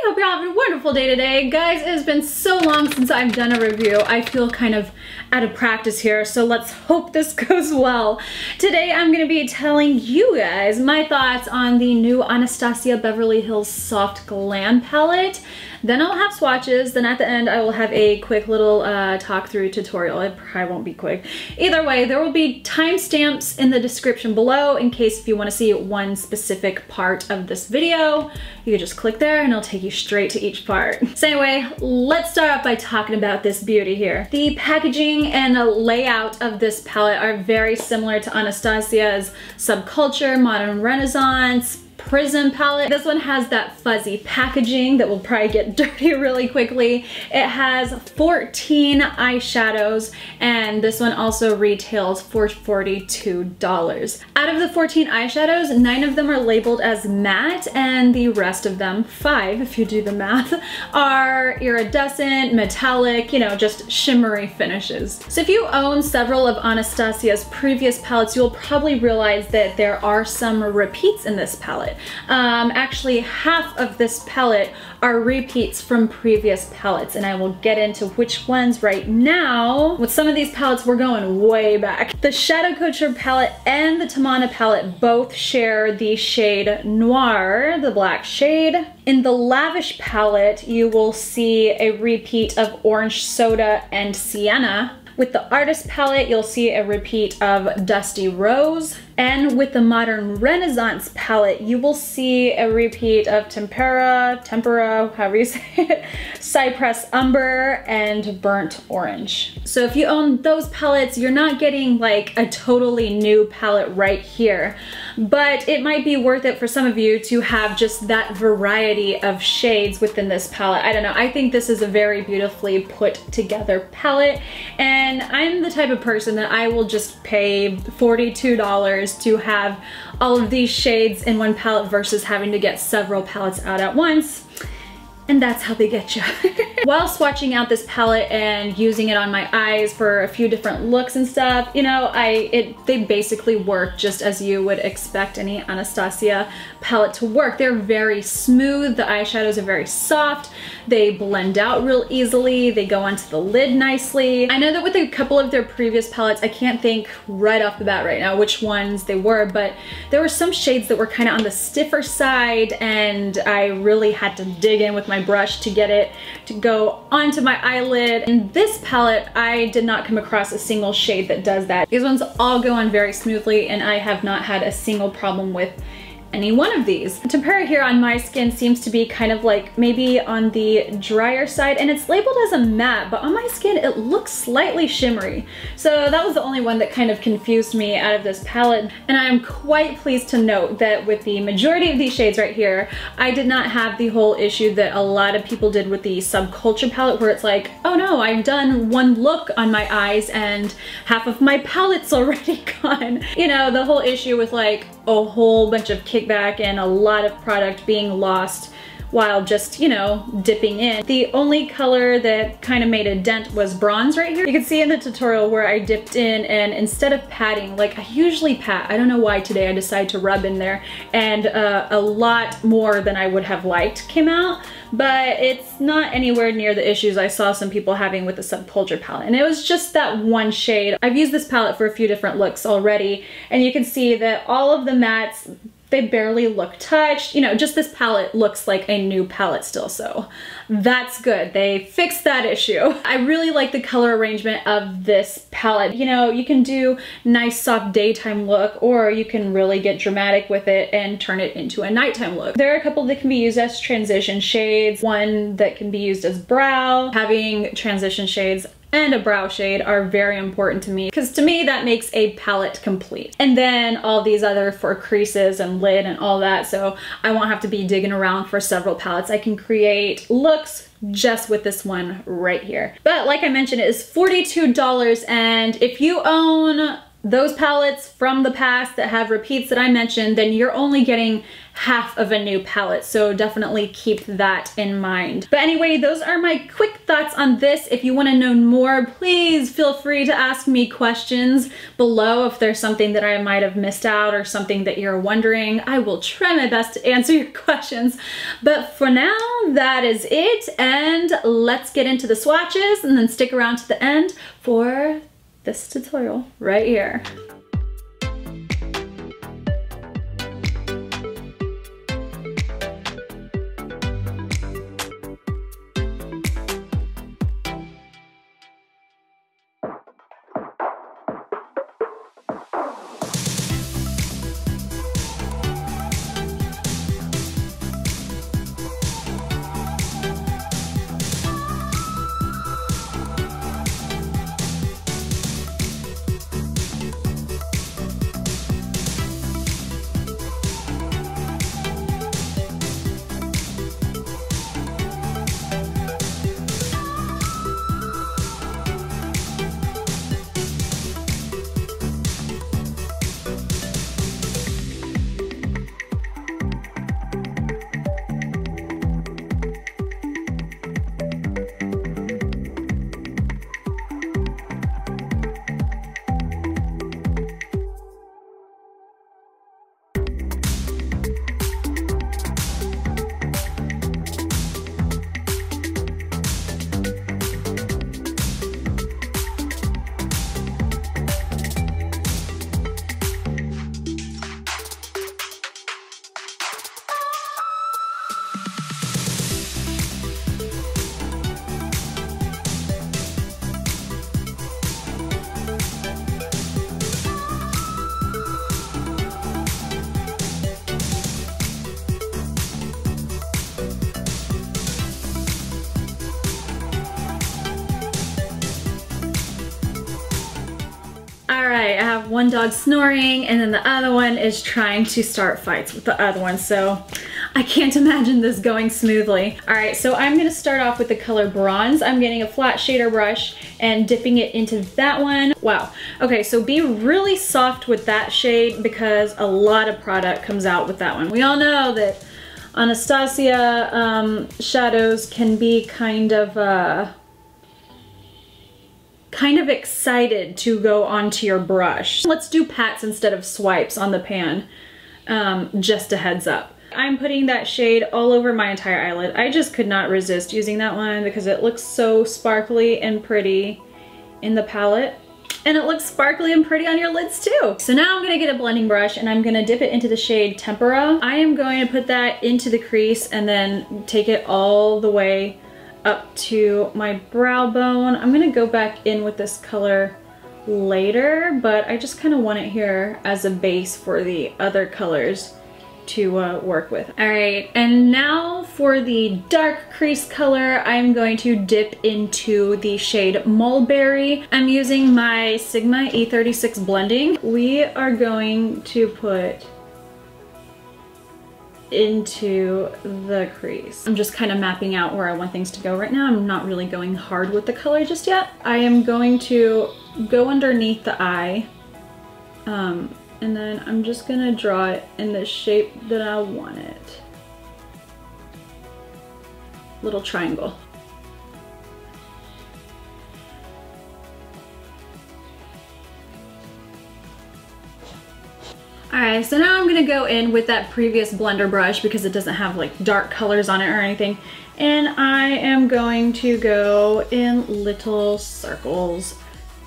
Hope you're having a wonderful day today. Guys, it has been so long since I've done a review. I feel kind of out of practice here, so let's hope this goes well. Today I'm going to be telling you guys my thoughts on the new Anastasia Beverly Hills Soft Glam Palette. Then I'll have swatches, then at the end I will have a quick little talk through tutorial. It probably won't be quick. Either way, there will be timestamps in the description below in case if you want to see one specific part of this video. You can just click there and it'll take you straight to each part. So anyway, let's start off by talking about this beauty here. The packaging and layout of this palette are very similar to Anastasia's Subculture, Modern Renaissance, Prism palette. This one has that fuzzy packaging that will probably get dirty really quickly. It has 14 eyeshadows and this one also retails for $42. Out of the 14 eyeshadows, 9 of them are labeled as matte and the rest of them, 5 if you do the math, are iridescent, metallic, you know, just shimmery finishes. So if you own several of Anastasia's previous palettes, you'll probably realize that there are some repeats in this palette. Actually, half of this palette are repeats from previous palettes, and I will get into which ones right now. With some of these palettes, we're going way back. The Shadow Couture palette and the Tamana palette both share the shade Noir, the black shade. In the Lavish palette, you will see a repeat of Orange Soda and Sienna. With the Artist palette, you'll see a repeat of Dusty Rose. And with the Modern Renaissance palette, you will see a repeat of Tempera, however you say it, Cypress Umber, and Burnt Orange. So if you own those palettes, you're not getting like a totally new palette right here. But it might be worth it for some of you to have just that variety of shades within this palette. I don't know, I think this is a very beautifully put together palette. And I'm the type of person that I will just pay $42 to have all of these shades in one palette versus having to get several palettes out at once. And that's how they get you. While swatching out this palette and using it on my eyes for a few different looks and stuff, you know, they basically work just as you would expect any Anastasia palette to work. They're very smooth, the eyeshadows are very soft, they blend out real easily, they go onto the lid nicely. I know that with a couple of their previous palettes, I can't think right off the bat right now which ones they were, but there were some shades that were kind of on the stiffer side and I really had to dig in with my brush to get it to go onto my eyelid. In this palette, I did not come across a single shade that does that. These ones all go on very smoothly and I have not had a single problem with any one of these. The tempera here on my skin seems to be kind of like maybe on the drier side and it's labeled as a matte, but on my skin it looks slightly shimmery. So that was the only one that kind of confused me out of this palette. And I'm quite pleased to note that with the majority of these shades right here, I did not have the whole issue that a lot of people did with the Subculture palette where it's like, oh no, I've done one look on my eyes and half of my palette's already gone. You know, the whole issue with like a whole bunch of kickback and a lot of product being lost while just, you know, dipping in. The only color that kind of made a dent was bronze right here. You can see in the tutorial where I dipped in and instead of patting, like I usually pat, I don't know why today I decided to rub in there, and a lot more than I would have liked came out, but it's not anywhere near the issues I saw some people having with the Subculture palette. And it was just that one shade. I've used this palette for a few different looks already, and you can see that all of the mattes, they barely look touched. You know, just this palette looks like a new palette still, so that's good. They fixed that issue. I really like the color arrangement of this palette. You know, you can do nice soft daytime look or you can really get dramatic with it and turn it into a nighttime look. There are a couple that can be used as transition shades, one that can be used as brow. Having transition shades and a brow shade are very important to me because to me that makes a palette complete. And then all these other for creases and lid and all that, so I won't have to be digging around for several palettes. I can create looks just with this one right here. But like I mentioned, it is $42, and if you own those palettes from the past that have repeats that I mentioned, then you're only getting half of a new palette, so definitely keep that in mind. But anyway, those are my quick thoughts on this. If you want to know more, please feel free to ask me questions below if there's something that I might have missed out or something that you're wondering. I will try my best to answer your questions. But for now, that is it, and let's get into the swatches and then stick around to the end for this tutorial right here. Alright, I have one dog snoring and then the other one is trying to start fights with the other one, so I can't imagine this going smoothly. Alright, so I'm going to start off with the color Bronze. I'm getting a flat shader brush and dipping it into that one. Wow. Okay, so be really soft with that shade because a lot of product comes out with that one. We all know that Anastasia shadows can be kind of excited to go onto your brush. Let's do pats instead of swipes on the pan, just a heads up. I'm putting that shade all over my entire eyelid. I just could not resist using that one because it looks so sparkly and pretty in the palette. And it looks sparkly and pretty on your lids too. So now I'm gonna get a blending brush and I'm gonna dip it into the shade Tempera. I am going to put that into the crease and then take it all the way up to my brow bone. I'm gonna go back in with this color later, but I just kind of want it here as a base for the other colors to work with. All right, and now for the dark crease color, I'm going to dip into the shade Mulberry. I'm using my Sigma E36 blending. We are going to put into the crease. I'm just kind of mapping out where I want things to go right now. I'm not really going hard with the color just yet. I am going to go underneath the eye, and then I'm just gonna draw it in the shape that I want it. Little triangle. Alright, so now I'm gonna go in with that previous blender brush because it doesn't have like dark colors on it or anything. And I am going to go in little circles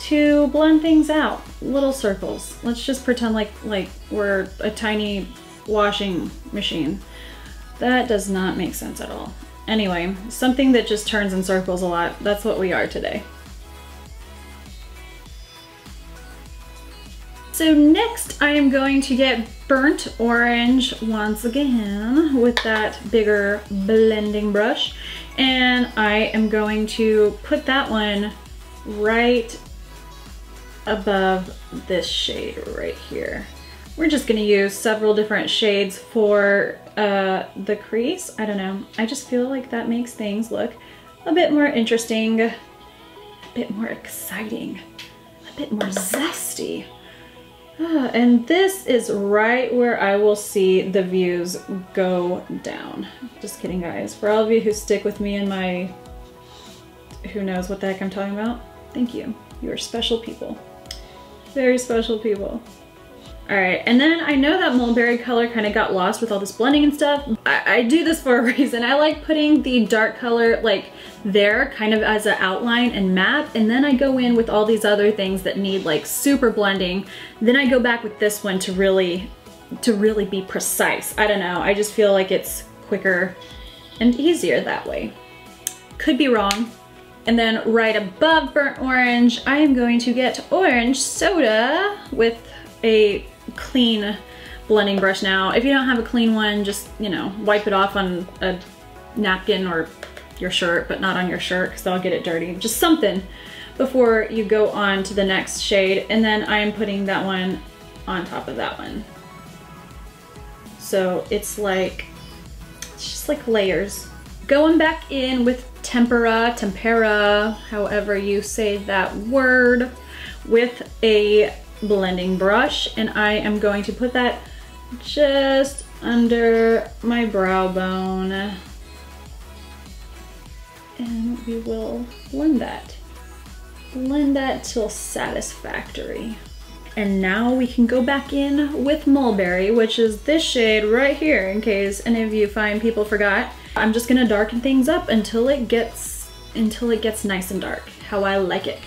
to blend things out. Little circles. Let's just pretend like we're a tiny washing machine. That does not make sense at all. Anyway, something that just turns in circles a lot. That's what we are today. So next I am going to get burnt orange once again with that bigger blending brush, and I am going to put that one right above this shade right here. We're just gonna use several different shades for the crease. I don't know, I just feel like that makes things look a bit more interesting, a bit more exciting, a bit more zesty. And this is right where I will see the views go down. Just kidding, guys. For all of you who stick with me in my who knows what the heck I'm talking about, thank you. You are special people. Very special people. All right, and then I know that mulberry color kind of got lost with all this blending and stuff. I do this for a reason. I like putting the dark color like there kind of as an outline and map, and then I go in with all these other things that need like super blending. Then I go back with this one to really be precise. I don't know, I just feel like it's quicker and easier that way. Could be wrong. And then right above burnt orange, I am going to get orange soda with a clean blending brush now. If you don't have a clean one, just, you know, wipe it off on a napkin or your shirt, but not on your shirt because that'll get it dirty. Just something before you go on to the next shade. And then I am putting that one on top of that one. So it's just like layers. Going back in with tempera, however you say that word, with a blending brush, and I am going to put that just under my brow bone, and we will blend that till satisfactory. And now we can go back in with mulberry, which is this shade right here, in case any of you fine people forgot. I'm just gonna darken things up until it gets nice and dark, how I like it.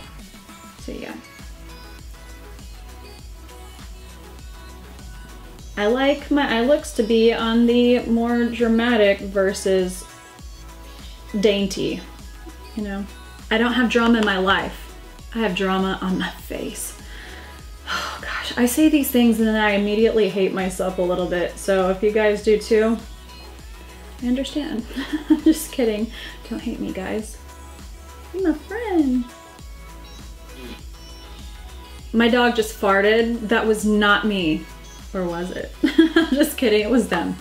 So yeah. I like my eye looks to be on the more dramatic versus dainty, you know? I don't have drama in my life. I have drama on my face. Oh gosh, I say these things and then I immediately hate myself a little bit. So if you guys do too, I understand. I'm just kidding. Don't hate me, guys. You're my friend. My dog just farted. That was not me. Or was it? I'm just kidding, it was them.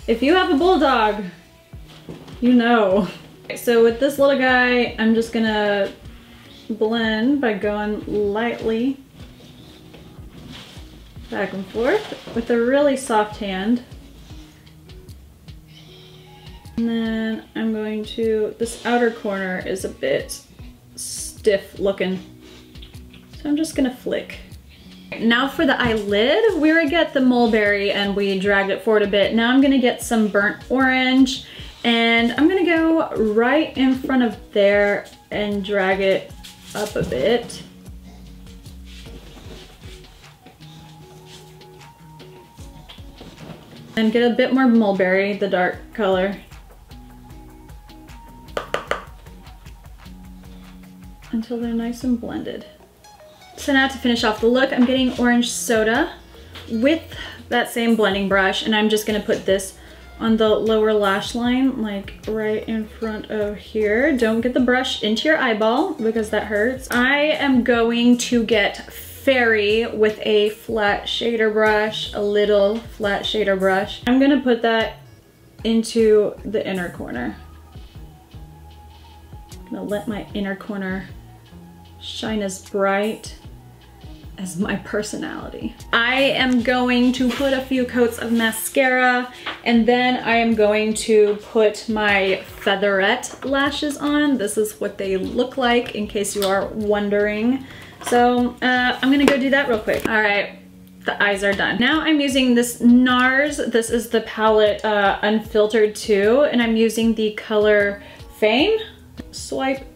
If you have a bulldog, you know. So with this little guy, I'm just gonna blend by going lightly back and forth with a really soft hand. And then I'm going to, this outer corner is a bit stiff looking, so I'm just gonna flick. Now for the eyelid, we already got the mulberry and we dragged it forward a bit. Now I'm gonna get some burnt orange and I'm gonna go right in front of there and drag it up a bit. And get a bit more mulberry, the dark color. Until they're nice and blended. So now to finish off the look, I'm getting orange soda with that same blending brush, and I'm just gonna put this on the lower lash line, like right in front of here. Don't get the brush into your eyeball because that hurts. I am going to get Fairy with a flat shader brush, a little flat shader brush. I'm gonna put that into the inner corner. I'm gonna let my inner corner shine as bright as my personality. I am going to put a few coats of mascara, and then I am going to put my Featherette lashes on. This is what they look like, in case you are wondering. So I'm gonna go do that real quick. All right, the eyes are done. Now I'm using this Nars. This is the palette Unfiltered II, and I'm using the color Fame. Swipe.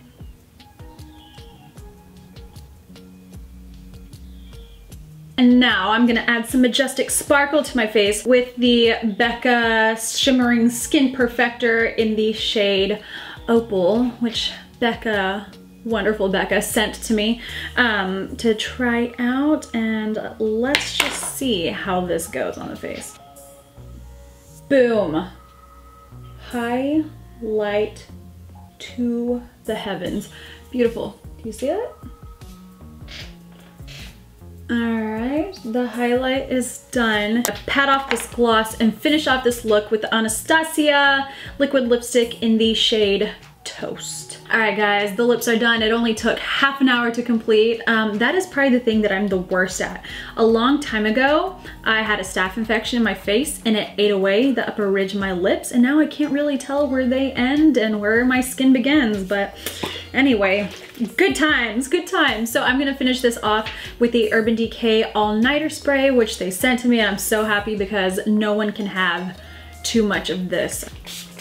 And now I'm gonna add some majestic sparkle to my face with the Becca Shimmering Skin Perfector in the shade Opal, which Becca, wonderful Becca, sent to me to try out, and let's just see how this goes on the face. Boom. Highlight to the heavens. Beautiful. Do you see it? All right, the highlight is done. I pat off this gloss and finish off this look with the Anastasia liquid lipstick in the shade Toast. All right guys, the lips are done. It only took half an hour to complete. That is probably the thing that I'm the worst at. A long time ago, I had a staph infection in my face and it ate away the upper ridge of my lips, and now I can't really tell where they end and where my skin begins, but Anyway, good times, good times. So I'm gonna finish this off with the Urban Decay All-Nighter Spray, which they sent to me, and I'm so happy because no one can have too much of this.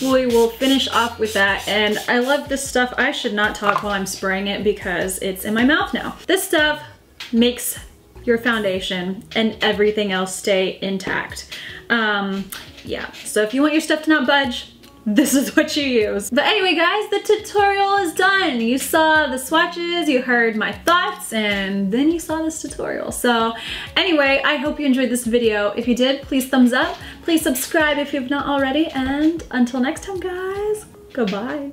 We will finish off with that, and I love this stuff. I should not talk while I'm spraying it because it's in my mouth now. This stuff makes your foundation and everything else stay intact. Yeah, so if you want your stuff to not budge, this is what you use. But anyway guys, the tutorial is done. You saw the swatches, you heard my thoughts, and then you saw this tutorial. So anyway, I hope you enjoyed this video. If you did, please thumbs up. Please subscribe if you've not already, and until next time guys, goodbye.